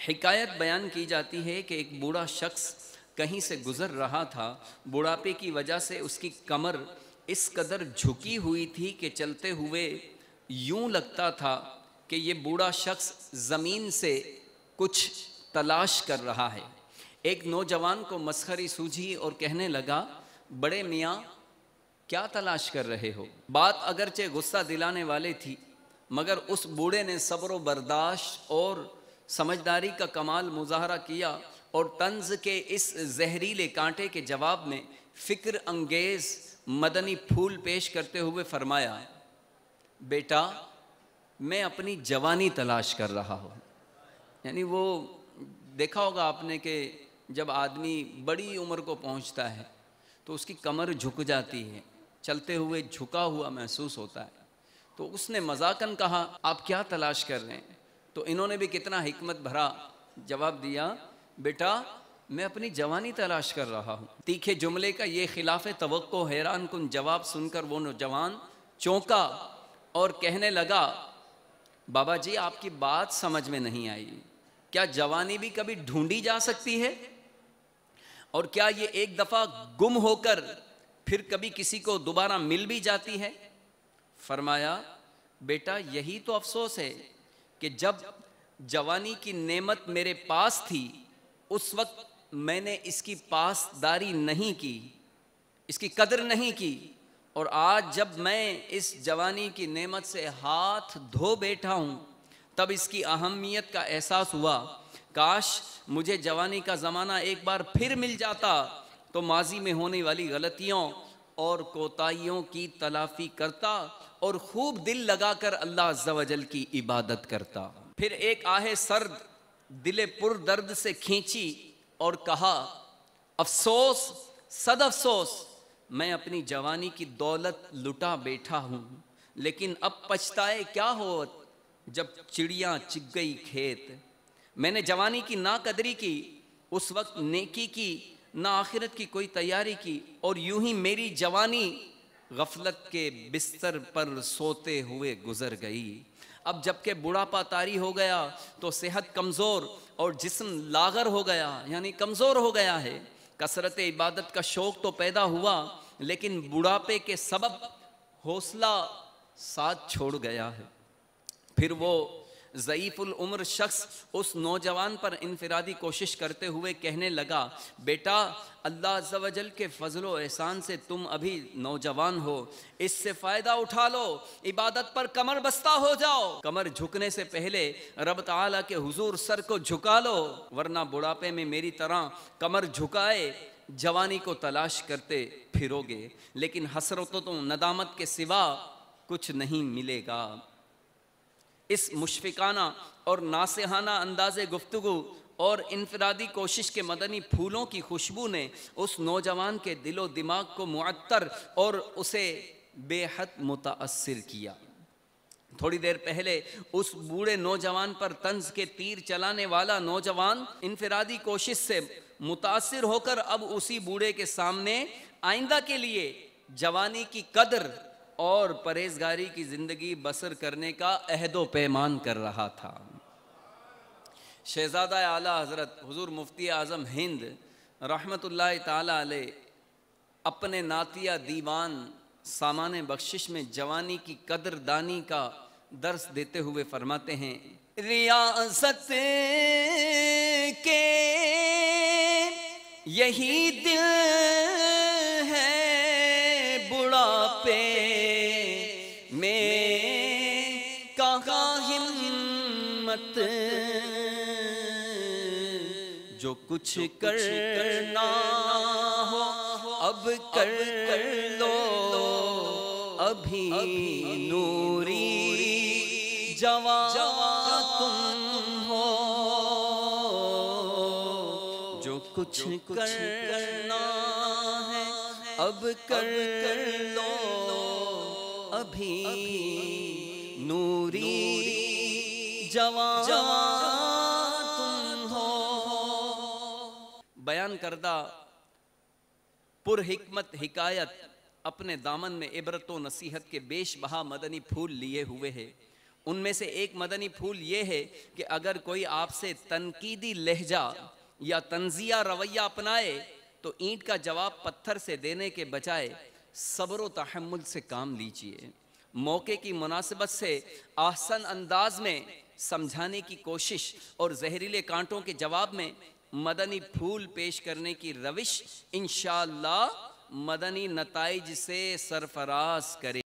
हिकायत बयान की जाती है कि एक बूढ़ा शख्स कहीं से गुजर रहा था। बुढ़ापे की वजह से उसकी कमर इस कदर झुकी हुई थी कि चलते हुए यूं लगता था कि ये बूढ़ा शख्स ज़मीन से कुछ तलाश कर रहा है। एक नौजवान को मसखरी सूझी और कहने लगा, बड़े मियाँ क्या तलाश कर रहे हो? बात अगरचे गुस्सा दिलाने वाली थी, मगर उस बूढ़े ने सब्र बर्दाश्त और समझदारी का कमाल मुजाहरा किया और तंज के इस जहरीले कांटे के जवाब में फ़िक्र अंगेज़ मदनी फूल पेश करते हुए फरमाया, बेटा मैं अपनी जवानी तलाश कर रहा हूँ। यानी वो देखा होगा आपने कि जब आदमी बड़ी उम्र को पहुँचता है तो उसकी कमर झुक जाती है, चलते हुए झुका हुआ महसूस होता है। तो उसने मजाकन कहा, आप क्या तलाश कर रहे हैं? तो इन्होंने भी कितना हिकमत भरा जवाब दिया, बेटा मैं अपनी जवानी तलाश कर रहा हूँ। तीखे जुमले का ये खिलाफ तवक्को हैरान कुन जवाब सुनकर वो नौजवान चौंका और कहने लगा, बाबा जी आपकी बात समझ में नहीं आई। क्या जवानी भी कभी ढूंढी जा सकती है? और क्या ये एक दफ़ा गुम होकर फिर कभी किसी को दोबारा मिल भी जाती है? फरमाया, बेटा यही तो अफसोस है कि जब जवानी की नेमत मेरे पास थी उस वक्त मैंने इसकी पासदारी नहीं की, इसकी कदर नहीं की, और आज जब मैं इस जवानी की नेमत से हाथ धो बैठा हूँ तब इसकी अहमियत का एहसास हुआ। काश मुझे जवानी का ज़माना एक बार फिर मिल जाता तो माजी में होने वाली गलतियों और कोताहियों की तलाफी करता और खूब दिल लगाकर अल्लाह अज़्ज़ा वजल की इबादत करता। फिर एक आहे सर्द दिले पुर दर्द से खींची और कहा, अफसोस सद अफसोस मैं अपनी जवानी की दौलत लुटा बैठा हूँ, लेकिन अब पछताए क्या हो जब चिड़ियाँ चिग गई खेत। मैंने जवानी की ना कदरी की, उस वक्त नेकी की ना आखिरत की कोई तैयारी की, और यूं ही मेरी जवानी गफलत के बिस्तर पर सोते हुए गुजर गई। अब जबकि बुढ़ापा तारी हो गया तो सेहत कमज़ोर और जिस्म लागर हो गया, यानी कमज़ोर हो गया है। कसरत इबादत का शौक़ तो पैदा हुआ, लेकिन बुढ़ापे के सबब हौसला साथ छोड़ गया है। फिर वो ज़ईफ़ुल उम्र शख्स उस नौजवान पर इनफरादी कोशिश करते हुए कहने लगा, बेटा अल्लाह अज़्ज़ा वजल के फ़ज़ल व एहसान से तुम अभी नौजवान हो, इससे फ़ायदा उठा लो, इबादत पर कमर बस्ता हो जाओ। कमर झुकने से पहले रब ताला के हुजूर सर को झुका लो, वरना बुढ़ापे में मेरी तरह कमर झुकाए जवानी को तलाश करते फिरोगे, लेकिन हसरतों तो नदामत के सिवा कुछ नहीं मिलेगा। इस मुशफ़िकाना और नासिहाना अंदाज़े गुफ्तगू और इनफरादी कोशिश के मदनी फूलों की खुशबू ने उस नौजवान के दिलो दिमाग को मुअत्तर और उसे बेहद मुताअस्सिर किया। थोड़ी देर पहले उस बूढ़े नौजवान पर तंज के तीर चलाने वाला नौजवान इनफरादी कोशिश से मुताअस्सिर होकर अब उसी बूढ़े के सामने आइंदा के लिए जवानी की कदर और परहेजगारी की ज़िंदगी बसर करने का अहदो पैमान कर रहा था। शहज़ादा आला हज़रत हुज़ूर मुफ्ती आज़म हिंद रहमतुल्लाह ताला अलैह अपने नातिया दीवान सामाने बख्शिश में जवानी की कदरदानी का दर्स देते हुए फरमाते हैं, रियासत के यही दिल है बुढ़ापे में कहाँ हिम्मत, जो कुछ करना हो अब कर लो, अभी नूरी जवान तुम हो, जो कुछ करना है अब कर लो, अभी नूरी जवान तुम हो। बयान करदा पुर हिकमत हिकायत अपने दामन में इबरत व नसीहत के बेशबहा मदनी फूल लिए हुए है उनमें से एक मदनी फूल ये है कि अगर कोई आपसे तनकीदी लहजा या तंजिया रवैया अपनाए तो ईंट का जवाब पत्थर से देने के बजाय सब्र व तहम्मुल से काम लीजिए। मौके की मुनासिबत से आसान अंदाज में समझाने की कोशिश और जहरीले कांटों के जवाब में मदनी फूल पेश करने की रविश इंशाअल्लाह मदनी नताइज से सरफराज करे।